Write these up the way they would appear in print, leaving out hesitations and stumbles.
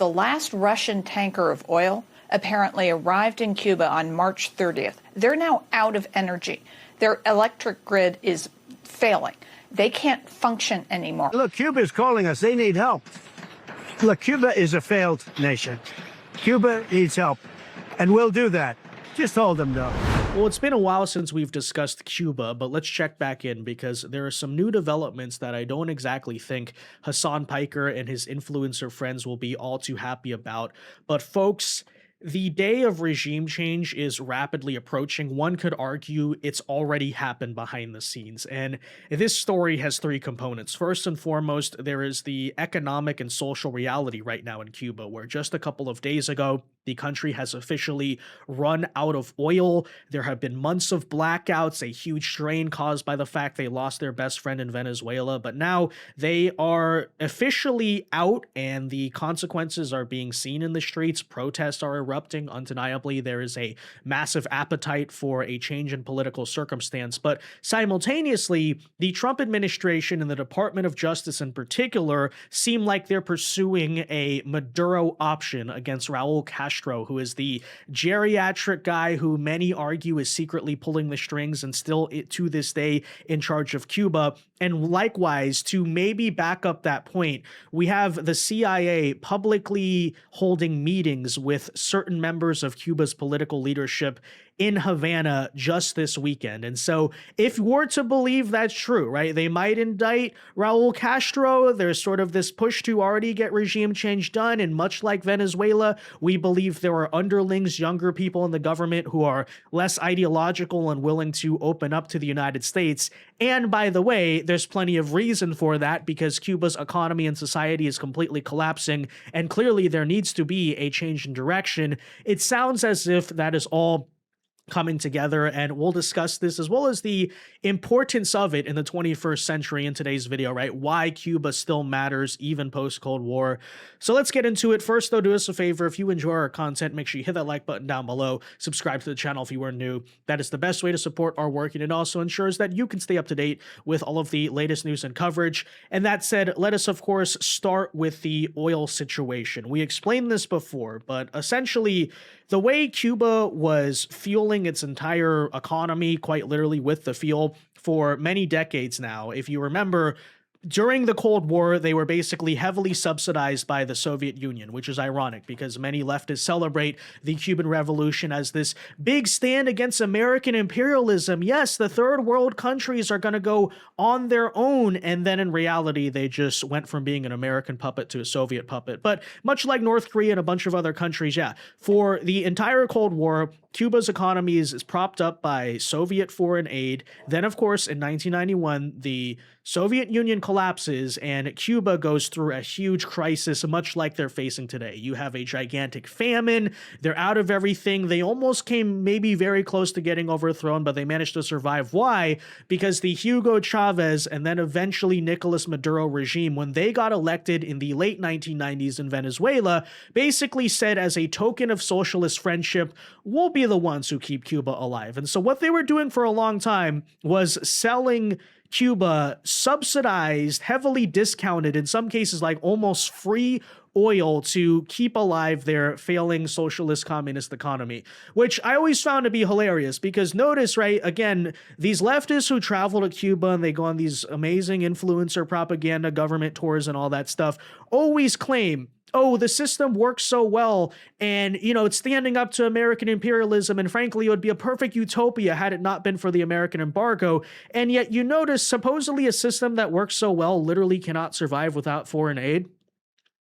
The last Russian tanker of oil apparently arrived in Cuba on March 30th. They're now out of energy. Their electric grid is failing. They can't function anymore. Look, Cuba is calling us. They need help. Look, Cuba is a failed nation. Cuba needs help, and we'll do that. Just hold them, though. Well, it's been a while since we've discussed Cuba, but let's check back in because there are some new developments that I don't exactly think Hassan Piker and his influencer friends will be all too happy about. But folks, the day of regime change is rapidly approaching. One could argue it's already happened behind the scenes. And this story has three components. First and foremost, there is the economic and social reality right now in Cuba, where just a couple of days ago, the country has officially run out of oil. There have been months of blackouts, a huge strain caused by the fact they lost their best friend in Venezuela. But now they are officially out and the consequences are being seen in the streets. Protests are erupting. Undeniably, there is a massive appetite for a change in political circumstance. But simultaneously, the Trump administration and the Department of Justice in particular seem like they're pursuing a Maduro option against Raul Castro, who is the geriatric guy who many argue is secretly pulling the strings and still to this day in charge of Cuba. And likewise, to maybe back up that point, we have the CIA publicly holding meetings with certain members of Cuba's political leadership in Havana just this weekend. And so if we're to believe that's true, right, they might indict Raul Castro. There's sort of this push to already get regime change done. And much like Venezuela, we believe there are underlings, younger people in the government who are less ideological and willing to open up to the United States. And by the way, there's plenty of reason for that because Cuba's economy and society is completely collapsing. And clearly there needs to be a change in direction. It sounds as if that is all coming together, and we'll discuss this as well as the importance of it in the 21st century in today's video, right? Why Cuba still matters even post-Cold War. So let's get into it. First, though, do us a favor. If you enjoy our content, make sure you hit that like button down below. Subscribe to the channel if you are new. That is the best way to support our work, and it also ensures that you can stay up to date with all of the latest news and coverage. And that said, let us, of course, start with the oil situation. We explained this before, but essentially, the way Cuba was fueling its entire economy, quite literally with the fuel, for many decades now, if you remember, during the Cold War, they were basically heavily subsidized by the Soviet Union, which is ironic because many leftists celebrate the Cuban Revolution as this big stand against American imperialism. Yes, the third world countries are going to go on their own. And then in reality, they just went from being an American puppet to a Soviet puppet. But much like North Korea and a bunch of other countries, yeah, for the entire Cold War, Cuba's economy is propped up by Soviet foreign aid. Then, of course, in 1991, the Soviet Union collapses and Cuba goes through a huge crisis, much like they're facing today. You have a gigantic famine. They're out of everything. They almost came maybe very close to getting overthrown, but they managed to survive. Why? Because the Hugo Chavez and then eventually Nicolas Maduro regime, when they got elected in the late 1990s in Venezuela, basically said as a token of socialist friendship, we'll be the ones who keep Cuba alive. And so what they were doing for a long time was selling Cuba subsidized, heavily discounted, in some cases like almost free oil to keep alive their failing socialist communist economy, which I always found to be hilarious because notice, right, again, these leftists who travel to Cuba and they go on these amazing influencer propaganda government tours and all that stuff always claim, oh, the system works so well and, you know, it's standing up to American imperialism and frankly, it would be a perfect utopia had it not been for the American embargo. And yet you notice supposedly a system that works so well literally cannot survive without foreign aid.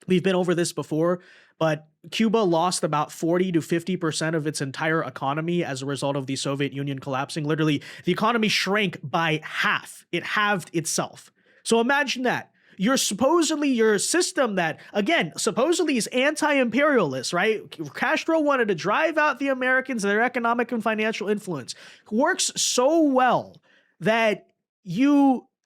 We've been over this before, but Cuba lost about 40 to 50% of its entire economy as a result of the Soviet Union collapsing. Literally, the economy shrank by half. It halved itself. So imagine that. Your system that, again, supposedly is anti-imperialist, right? Castro wanted to drive out the Americans and their economic and financial influence. Works so well that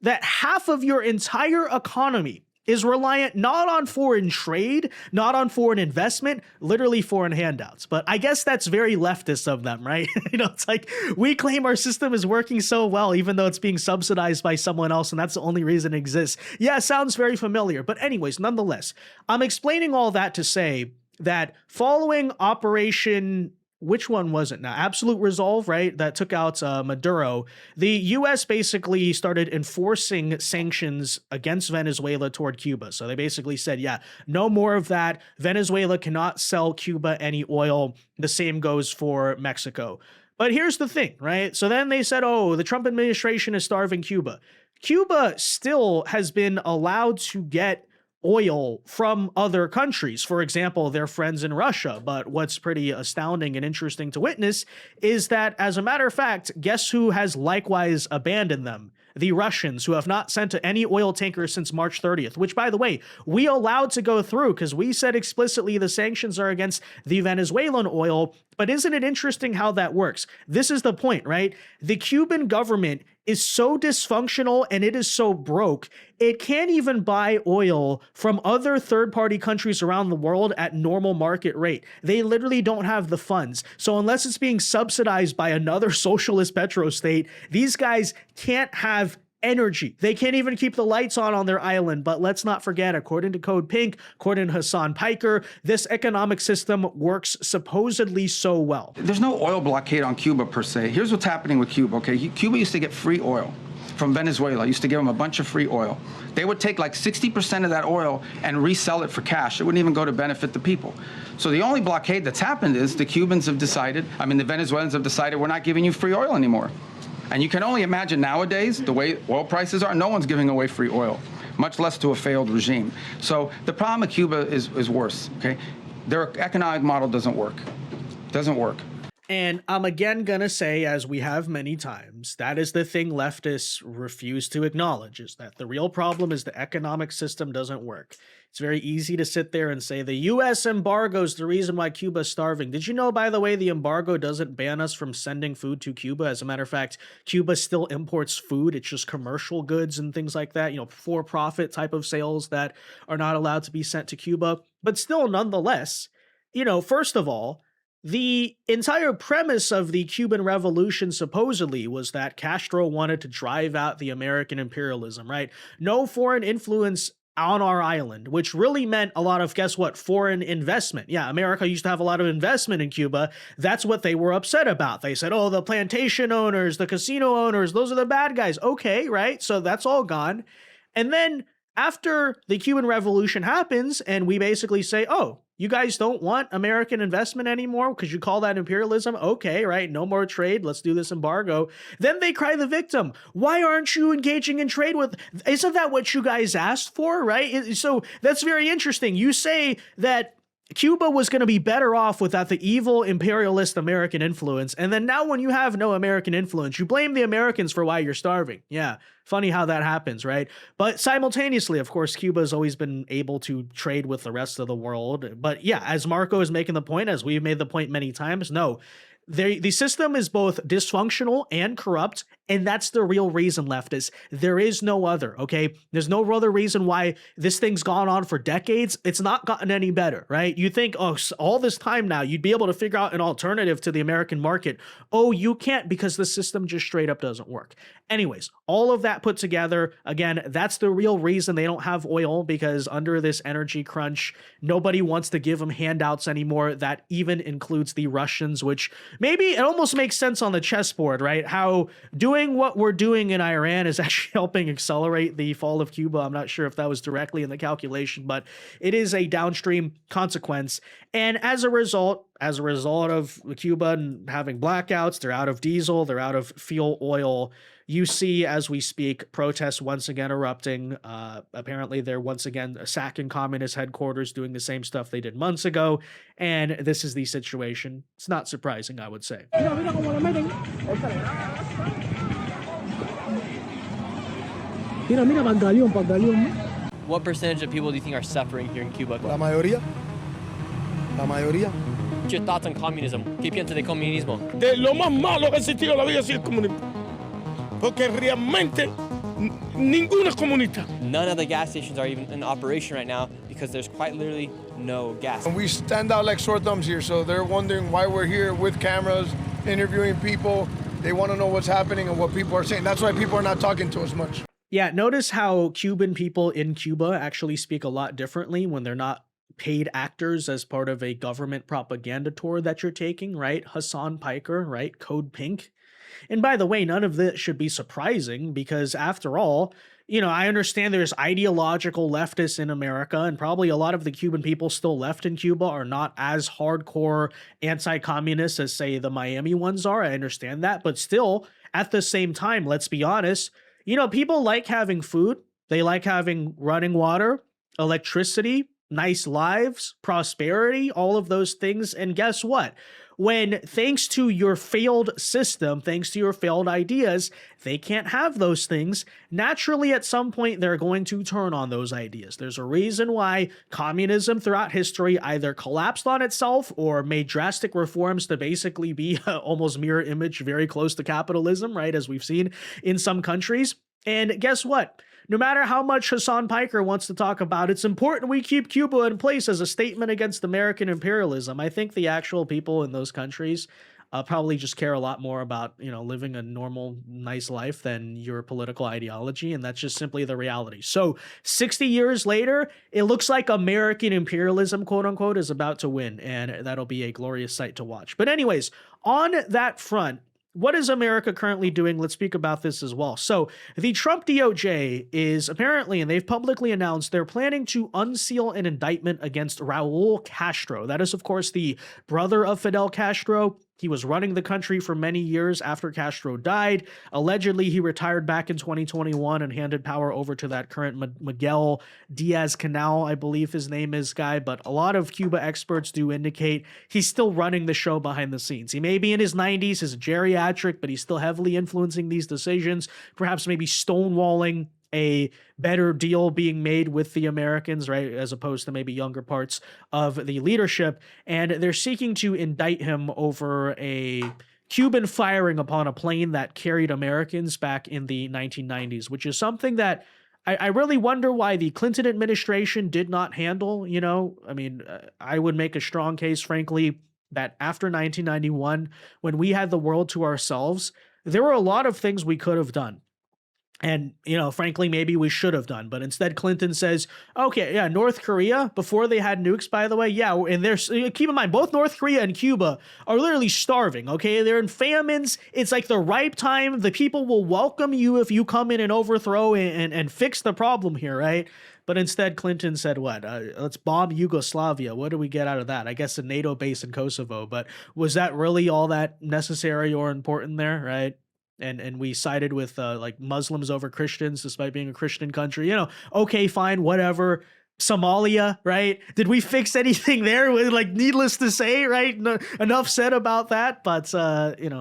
half of your entire economy is reliant not on foreign trade, not on foreign investment, literally foreign handouts. But I guess that's very leftist of them, right? It's like we claim our system is working so well, even though it's being subsidized by someone else, and that's the only reason it exists. Yeah, it sounds very familiar. But anyways, nonetheless, I'm explaining all that to say that following Operation, which one was it now? Absolute Resolve, right? That took out Maduro. The U.S. basically started enforcing sanctions against Venezuela toward Cuba. So they basically said, yeah, no more of that. Venezuela cannot sell Cuba any oil. The same goes for Mexico. But here's the thing, right? So then they said, oh, the Trump administration is starving Cuba. Cuba still has been allowed to get oil from other countries, for example, their friends in Russia. But what's pretty astounding and interesting to witness is that, as a matter of fact, guess who has likewise abandoned them? The Russians, who have not sent any oil tankers since March 30th, which, by the way, we allowed to go through because we said explicitly the sanctions are against the Venezuelan oil. But isn't it interesting how that works? This is the point, right? The Cuban government is so dysfunctional and it is so broke, it can't even buy oil from other third-party countries around the world at normal market rate. They literally don't have the funds. So unless it's being subsidized by another socialist petrostate, these guys can't have energy. They can't even keep the lights on their island. But let's not forget, according to Code Pink, according to Hassan Piker, this economic system works supposedly so well. There's no oil blockade on Cuba per se. Here's what's happening with Cuba, okay? Cuba used to get free oil from Venezuela. Used to give them a bunch of free oil. They would take like 60% of that oil and resell it for cash. It wouldn't even go to benefit the people. So the only blockade that's happened is the Cubans have decided, the Venezuelans have decided, we're not giving you free oil anymore. And you can only imagine nowadays, the way oil prices are, no one's giving away free oil, much less to a failed regime. So the problem with Cuba is worse, okay? Their economic model doesn't work. Doesn't work. And I'm again gonna say, as we have many times, that is the thing leftists refuse to acknowledge, is that the real problem is the economic system doesn't work. It's very easy to sit there and say the U.S. embargo is the reason why Cuba's starving. Did you know, by the way, the embargo doesn't ban us from sending food to Cuba? As a matter of fact, Cuba still imports food. It's just commercial goods and things like that, for-profit type of sales that are not allowed to be sent to Cuba. But still, nonetheless, first of all, the entire premise of the Cuban Revolution supposedly was that Castro wanted to drive out the American imperialism, right? No foreign influence on our island, which really meant a lot of, guess what, foreign investment. Yeah, America used to have a lot of investment in Cuba. That's what they were upset about. They said, oh, the plantation owners, the casino owners, those are the bad guys. Okay, right? So that's all gone. And then after the Cuban Revolution happens and we basically say, oh, you guys don't want American investment anymore because you call that imperialism? Okay, right? No more trade. Let's do this embargo. Then they cry the victim. Why aren't you engaging in trade with? Isn't that what you guys asked for, right? So that's very interesting. You say that Cuba was going to be better off without the evil imperialist American influence. And then now when you have no American influence, you blame the Americans for why you're starving. Yeah, funny how that happens, right? But simultaneously, of course, Cuba has always been able to trade with the rest of the world. But yeah, as Marco is making the point, as we've made the point many times, no, the system is both dysfunctional and corrupt, and that's the real reason, leftists. There is no other, okay? There's no other reason why this thing's gone on for decades. It's not gotten any better, right? You think, oh, all this time now, you'd be able to figure out an alternative to the American market. Oh, you can't, because the system just straight up doesn't work. Anyways, all of that put together, again, that's the real reason they don't have oil, because under this energy crunch, nobody wants to give them handouts anymore. That even includes the Russians, which maybe it almost makes sense on the chessboard, right? How doing what we're doing in Iran is actually helping accelerate the fall of Cuba. I'm not sure if that was directly in the calculation, but it is a downstream consequence. And as a result of Cuba having blackouts, they're out of diesel, they're out of fuel oil. You see, as we speak, protests once again erupting. Apparently, they're once again sacking communist headquarters, doing the same stuff they did months ago. And this is the situation. It's not surprising, I would say. What percentage of people do you think are suffering here in Cuba? La mayoría. La mayoría. What's your thoughts on communism? ¿Qué piensas de comunismo? De lo más malo que ha existido en la vida ha sido el comunismo. Porque realmente ninguno es comunista. None of the gas stations are even in operation right now because there's quite literally no gas. And we stand out like sore thumbs here, so they're wondering why we're here with cameras, interviewing people. They want to know what's happening and what people are saying. That's why people are not talking to us much. Yeah, notice how Cuban people in Cuba actually speak a lot differently when they're not paid actors as part of a government propaganda tour that you're taking, right? Hassan Piker, right? Code Pink. And by the way, none of this should be surprising because after all, I understand there's ideological leftists in America, and probably a lot of the Cuban people still left in Cuba are not as hardcore anti-communist as, say, the Miami ones are. I understand that. But still, at the same time, let's be honest, people like having food. They like having running water, electricity, nice lives, prosperity, all of those things. And guess what? When, thanks to your failed system, thanks to your failed ideas, they can't have those things, naturally at some point they're going to turn on those ideas. There's a reason why communism throughout history either collapsed on itself or made drastic reforms to basically be almost mirror image, very close to capitalism, right, as we've seen in some countries. And guess what? No matter how much Hassan Piker wants to talk about, it's important we keep Cuba in place as a statement against American imperialism. I think the actual people in those countries probably just care a lot more about, living a normal, nice life than your political ideology. And that's just simply the reality. So 60 years later, it looks like American imperialism, quote unquote, is about to win. And that'll be a glorious sight to watch. But anyways, on that front, what is America currently doing? Let's speak about this as well. So the Trump DOJ is apparently, and they've publicly announced, they're planning to unseal an indictment against Raul Castro. That is, of course, the brother of Fidel Castro. He was running the country for many years after Castro died. Allegedly, he retired back in 2021 and handed power over to that current Miguel Diaz-Canel, I believe his name is, guy. But a lot of Cuba experts do indicate he's still running the show behind the scenes. He may be in his 90s, he's geriatric, but he's still heavily influencing these decisions, perhaps maybe stonewalling a better deal being made with the Americans, right, as opposed to maybe younger parts of the leadership. And they're seeking to indict him over a Cuban firing upon a plane that carried Americans back in the 1990s, which is something that I really wonder why the Clinton administration did not handle. I would make a strong case, frankly, that after 1991, when we had the world to ourselves, there were a lot of things we could have done. And, frankly, maybe we should have done. But instead, Clinton says, okay, yeah, North Korea, before they had nukes, by the way, yeah, and there's, keep in mind, both North Korea and Cuba are literally starving, okay? They're in famines. It's like the ripe time. The people will welcome you if you come in and overthrow and fix the problem here, right? But instead, Clinton said, what? Let's bomb Yugoslavia. What do we get out of that? I guess a NATO base in Kosovo. But was that really all that necessary or important there, right? And we sided with like Muslims over Christians, despite being a Christian country. Okay, fine, whatever. Somalia, right? Did we fix anything there? Like, needless to say, right? No, enough said about that. But,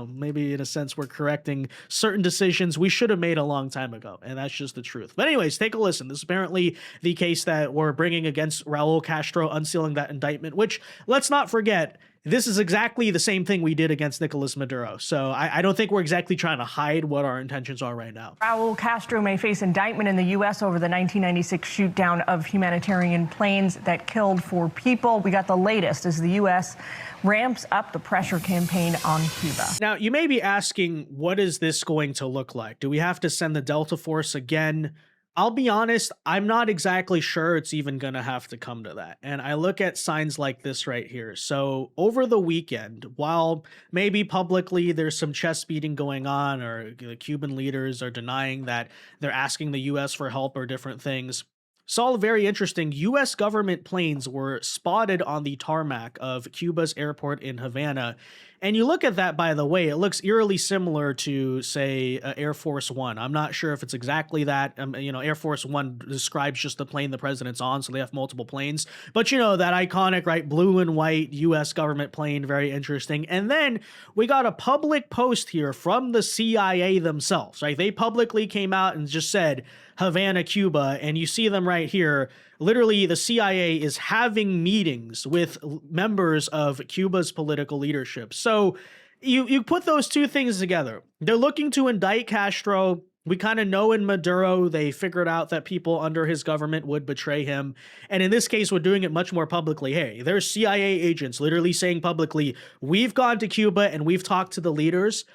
maybe in a sense, we're correcting certain decisions we should have made a long time ago. And that's just the truth. But anyways, take a listen. This is apparently the case that we're bringing against Raul Castro, unsealing that indictment, which, let's not forget, this is exactly the same thing we did against Nicolas Maduro. So I don't think we're exactly trying to hide what our intentions are right now. Raul Castro may face indictment in the U.S. over the 1996 shoot-down of humanitarian planes that killed 4 people. We got the latest as the U.S. ramps up the pressure campaign on Cuba. Now, you may be asking, what is this going to look like? Do we have to send the Delta Force again? I'll be honest, I'm not exactly sure it's even going to have to come to that. And I look at signs like this right here. So over the weekend, while maybe publicly there's some chest beating going on, or the Cuban leaders are denying that they're asking the U.S. for help or different things, it's all very interesting. U.S. government planes were spotted on the tarmac of Cuba's airport in Havana. And you look at that, by the way, it looks eerily similar to, say, Air Force One. I'm not sure if it's exactly that. Air Force One describes just the plane the president's on, so they have multiple planes. But, that iconic, right, blue and white U.S. government plane, very interesting. And then we got a public post here from the CIA themselves, right? They publicly came out and just said, Havana, Cuba, and you see them right here. Literally, the CIA is having meetings with members of Cuba's political leadership. So you put those two things together. They're looking to indict Castro. We kind of know in Maduro, they figured out that people under his government would betray him. And in this case, we're doing it much more publicly. Hey, there's CIA agents literally saying publicly, we've gone to Cuba and we've talked to the leaders.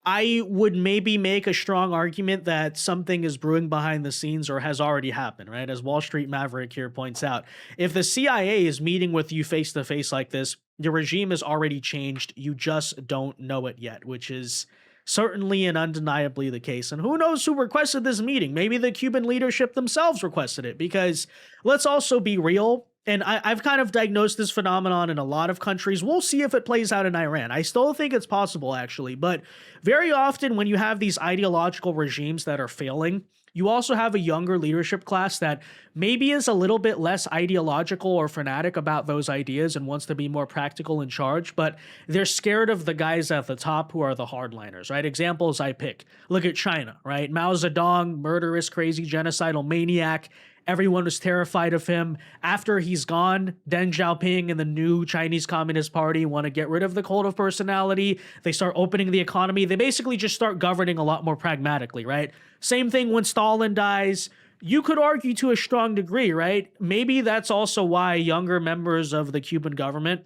I would maybe make a strong argument that something is brewing behind the scenes or has already happened, right? As Wall Street Maverick here points out, if the CIA is meeting with you face to face like this, your regime has already changed. You just don't know it yet, which is certainly and undeniably the case. And who knows who requested this meeting? Maybe the Cuban leadership themselves requested it, because let's also be real. And I've kind of diagnosed this phenomenon in a lot of countries. We'll see if it plays out in Iran. I still think it's possible, actually. But very often when you have these ideological regimes that are failing, you also have a younger leadership class that maybe is a little bit less ideological or fanatic about those ideas and wants to be more practical in charge, but they're scared of the guys at the top who are the hardliners, right? Examples I pick. Look at China, right? Mao Zedong, murderous, crazy, genocidal maniac. Everyone was terrified of him. After he's gone, Deng Xiaoping and the new Chinese Communist Party want to get rid of the cult of personality. They start opening the economy. They basically just start governing a lot more pragmatically, right? Same thing when Stalin dies. You could argue to a strong degree, right? Maybe that's also why younger members of the Cuban government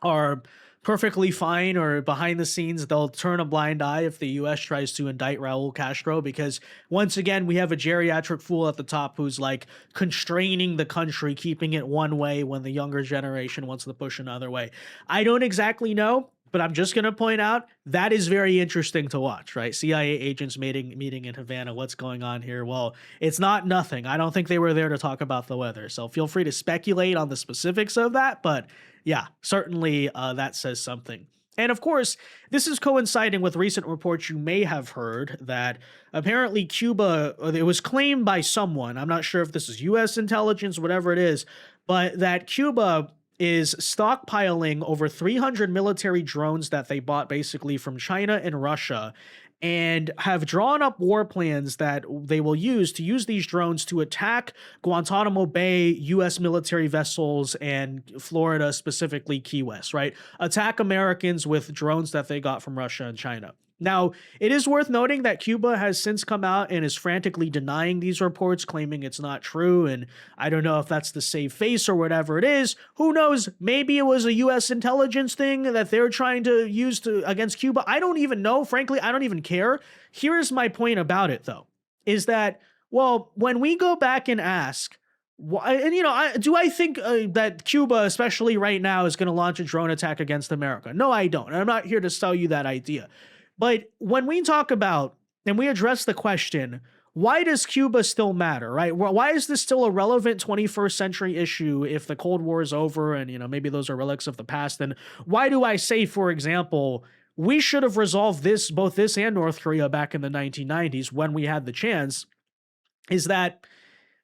are perfectly fine, or behind the scenes, they'll turn a blind eye if the US tries to indict Raul Castro, because once again, we have a geriatric fool at the top who's like constraining the country, keeping it one way when the younger generation wants to push another way. I don't exactly know, but I'm just going to point out that is very interesting to watch, right? CIA agents meeting in Havana. What's going on here? Well, it's not nothing. I don't think they were there to talk about the weather. So feel free to speculate on the specifics of that. But yeah, certainly that says something. And of course, this is coinciding with recent reports you may have heard that apparently Cuba, it was claimed by someone, I'm not sure if this is US intelligence, whatever it is, but that Cuba is stockpiling over 300 military drones that they bought basically from China and Russia, and have drawn up war plans that they will use these drones to attack Guantanamo Bay, U.S. military vessels, and Florida, specifically Key West, right? Attack Americans with drones that they got from Russia and China. Now, it is worth noting that Cuba has since come out and is frantically denying these reports, claiming it's not true, and I don't know if that's to save face or whatever it is. Who knows? Maybe it was a U.S. intelligence thing that they're trying to use against Cuba. I don't even know. Frankly, I don't even care. Here's my point about it, though, is that, well, when we go back and ask, and do I think that Cuba, especially right now, is going to launch a drone attack against America? No, I don't. And I'm not here to sell you that idea. But when we talk about and we address the question, why does Cuba still matter, right? Why is this still a relevant 21st century issue if the Cold War is over and, maybe those are relics of the past? And why do I say, for example, we should have resolved both this and North Korea back in the 1990s when we had the chance, is that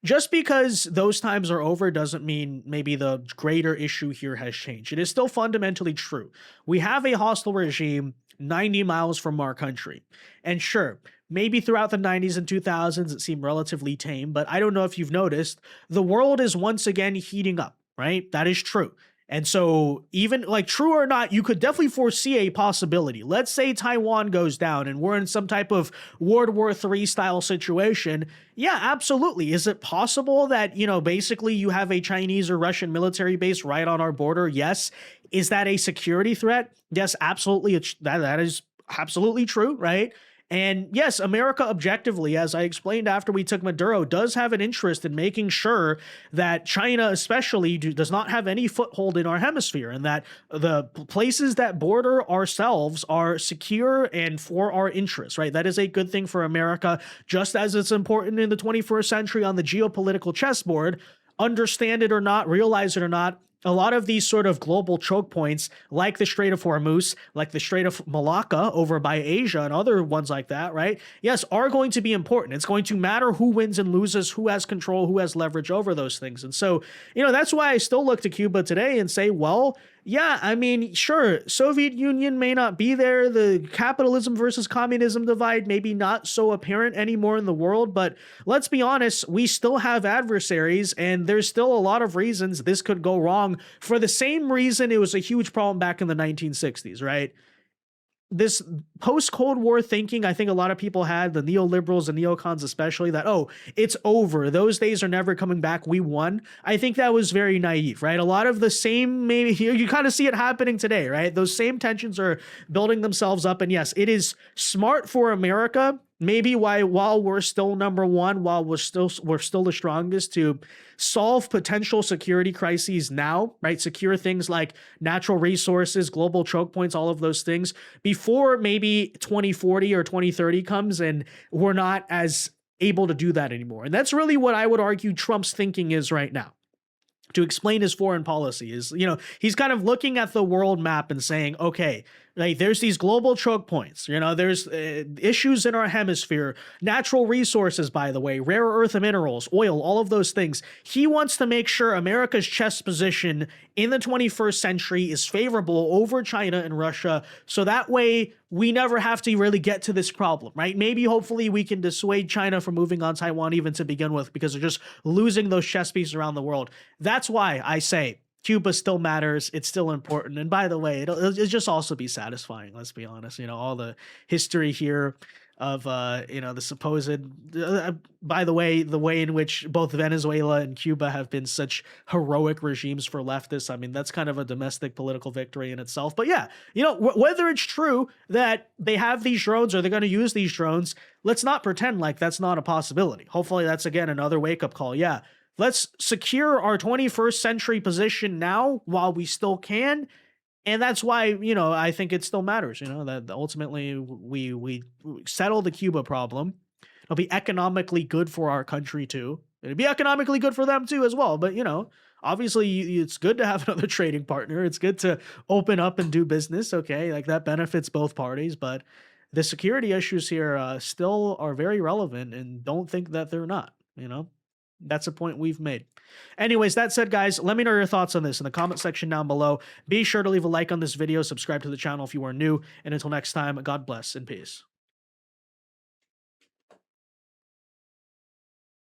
just because those times are over doesn't mean maybe the greater issue here has changed. It is still fundamentally true. We have a hostile regime 90 miles from our country. And sure, maybe throughout the 90s and 2000s, it seemed relatively tame, but I don't know if you've noticed, the world is once again heating up, right? That is true. And so even like true or not, you could definitely foresee a possibility. Let's say Taiwan goes down and we're in some type of World War III style situation. Yeah, absolutely. Is it possible that, basically you have a Chinese or Russian military base right on our border? Yes. Is that a security threat? Yes, absolutely. That is absolutely true, right? And yes, America objectively, as I explained after we took Maduro, does have an interest in making sure that China especially does not have any foothold in our hemisphere, and that the places that border ourselves are secure and for our interests, right? That is a good thing for America, just as it's important in the 21st century on the geopolitical chessboard. Understand it or not, realize it or not, a lot of these sort of global choke points, like the Strait of Hormuz, like the Strait of Malacca over by Asia and other ones like that, right? Yes, are going to be important. It's going to matter who wins and loses, who has control, who has leverage over those things. And so, that's why I still look to Cuba today and say, well, yeah, I mean, sure, Soviet Union may not be there. The capitalism versus communism divide may be not so apparent anymore in the world, but let's be honest, we still have adversaries, and there's still a lot of reasons this could go wrong for the same reason it was a huge problem back in the 1960s, right? this post-Cold War thinking I think a lot of people had, the neoliberals and neocons especially, that, oh, it's over. Those days are never coming back. We won. I think that was very naive, right? A lot of the same, maybe you kind of see it happening today, right? Those same tensions are building themselves up. And yes, it is smart for America, maybe while we're still number one, while we're still the strongest, to solve potential security crises now, right? Secure things like natural resources, global choke points, all of those things before maybe 2040 or 2030 comes and we're not as able to do that anymore. And that's really what I would argue Trump's thinking is right now. To explain his foreign policy is, he's kind of looking at the world map and saying, okay, like there's these global choke points, there's issues in our hemisphere, natural resources, by the way, rare earth minerals, oil, all of those things. He wants to make sure America's chess position in the 21st century is favorable over China and Russia. So that way we never have to really get to this problem, right? Maybe hopefully we can dissuade China from moving on Taiwan even to begin with, because they're just losing those chess pieces around the world. That's why I say Cuba still matters. It's still important. And by the way, it'll just also be satisfying. Let's be honest. All the history here of, the supposed, by the way in which both Venezuela and Cuba have been such heroic regimes for leftists. I mean, that's kind of a domestic political victory in itself. But yeah, whether it's true that they have these drones or they're going to use these drones, let's not pretend like that's not a possibility. Hopefully that's, again, another wake-up call. Yeah. Let's secure our 21st century position now while we still can. And that's why, I think it still matters, that ultimately we settle the Cuba problem. It'll be economically good for our country too. It'll be economically good for them too as well. But, obviously it's good to have another trading partner. It's good to open up and do business. Okay. Like that benefits both parties. But the security issues here still are very relevant, and don't think that they're not, That's a point we've made. Anyways, that said, guys, let me know your thoughts on this in the comment section down below. Be sure to leave a like on this video, subscribe to the channel if you are new, and until next time, God bless and peace.